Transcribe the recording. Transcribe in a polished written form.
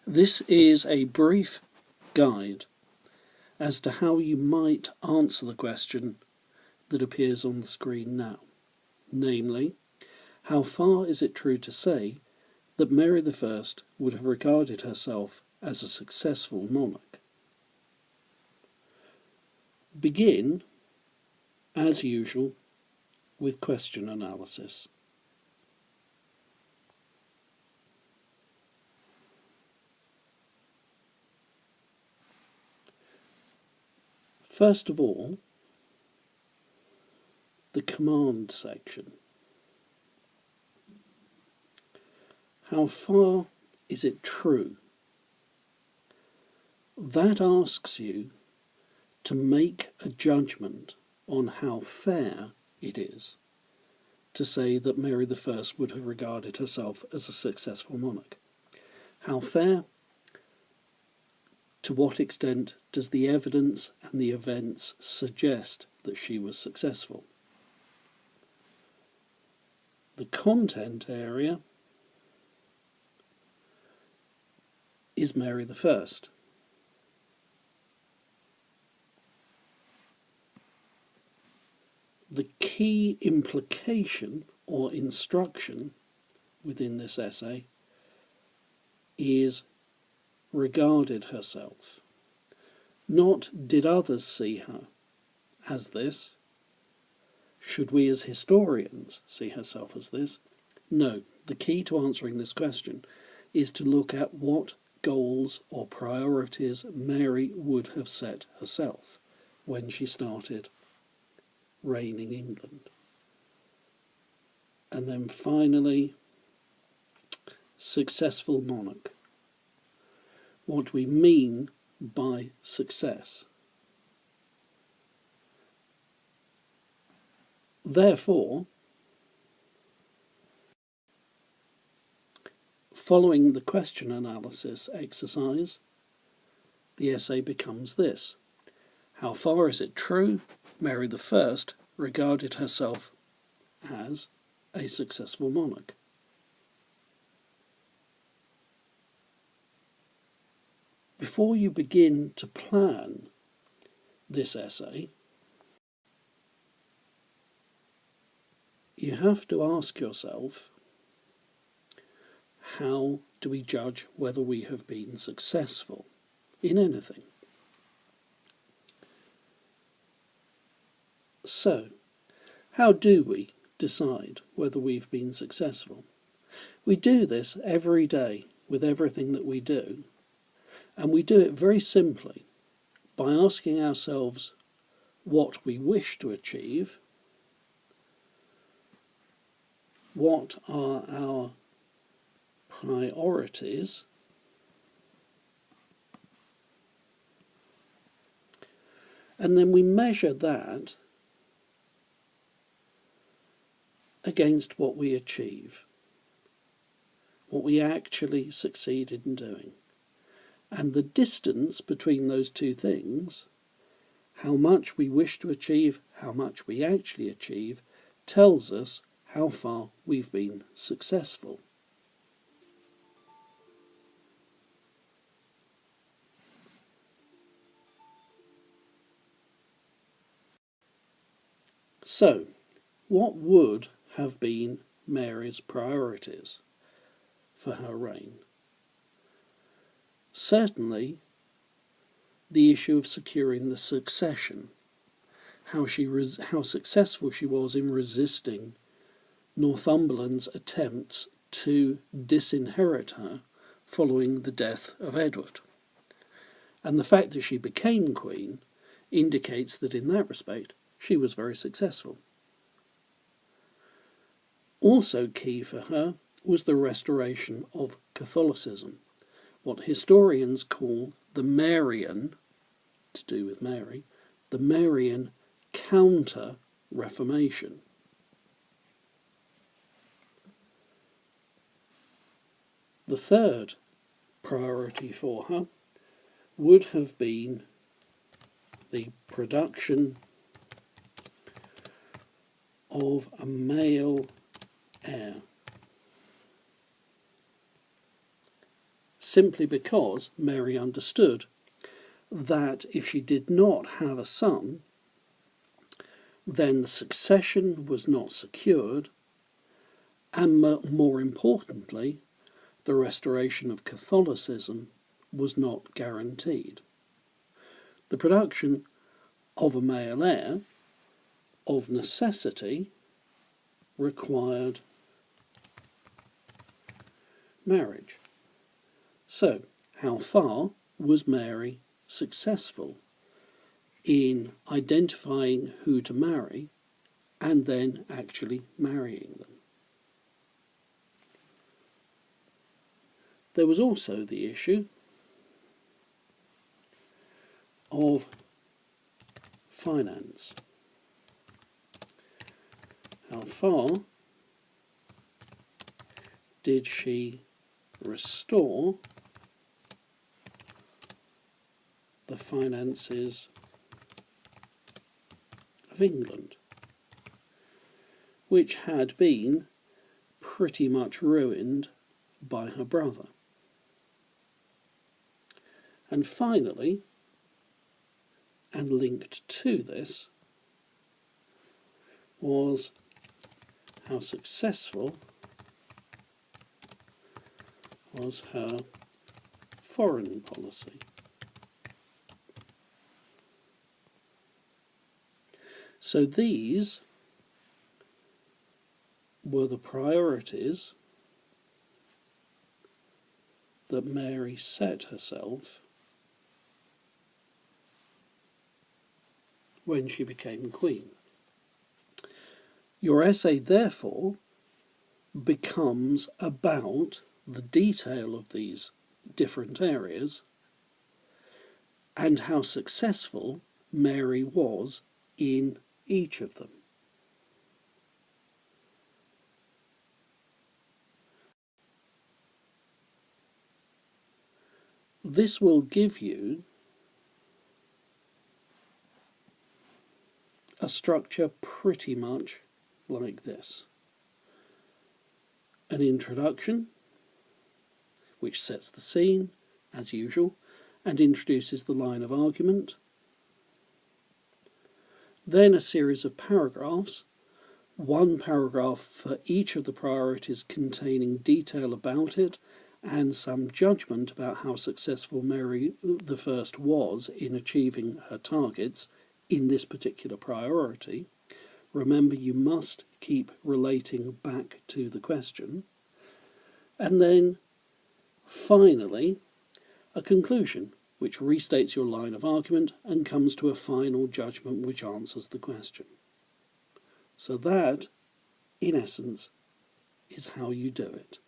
This is a brief guide as to how you might answer the question that appears on the screen now. Namely, how far is it true to say that Mary I would have regarded herself as a successful monarch? Begin, as usual, with question analysis. First of all, the command section. How far is it true? That asks you to make a judgment on how fair it is to say that Mary I would have regarded herself as a successful monarch. How fair? To what extent does the evidence and the events suggest that she was successful? The content area is Mary I. The key implication or instruction within this essay is regarded herself. Not did others see her as this? Should we as historians see herself as this? No, the key to answering this question is to look at what goals or priorities Mary would have set herself when she started reigning England. And then finally, successful monarch. What we mean by success. Therefore, following the question analysis exercise, the essay becomes this. How far is it true Mary I regarded herself as a successful monarch? Before you begin to plan this essay, you have to ask yourself, how do we judge whether we have been successful in anything? So, how do we decide whether we've been successful? We do this every day with everything that we do. And we do it very simply by asking ourselves what we wish to achieve, what are our priorities, and then we measure that against what we achieve, what we actually succeeded in doing. And the distance between those two things, how much we wish to achieve, how much we actually achieve, tells us how far we've been successful. So, what would have been Mary's priorities for her reign? Certainly, the issue of securing the succession, how successful she was in resisting Northumberland's attempts to disinherit her following the death of Edward. And the fact that she became queen indicates that in that respect she was very successful. Also key for her was the restoration of Catholicism, what historians call the Marian, to do with Mary, the Marian counter-reformation. The third priority for her would have been the production of a male heir. simply because Mary understood that if she did not have a son, then the succession was not secured, and more importantly, the restoration of Catholicism was not guaranteed. The production of a male heir, of necessity, required marriage. So, how far was Mary successful in identifying who to marry and then actually marrying them? There was also the issue of finance. How far did she restore the finances of England, which had been pretty much ruined by her brother? And finally, and linked to this, was how successful was her foreign policy. So these were the priorities that Mary set herself when she became queen. Your essay, therefore, becomes about the detail of these different areas and how successful Mary was in each of them. This will give you a structure pretty much like this. An introduction, which sets the scene, as usual, and introduces the line of argument. Then a series of paragraphs, one paragraph for each of the priorities containing detail about it and some judgment about how successful Mary I was in achieving her targets in this particular priority. Remember, you must keep relating back to the question. And then, finally, a conclusion, which restates your line of argument and comes to a final judgment which answers the question. So that, in essence, is how you do it.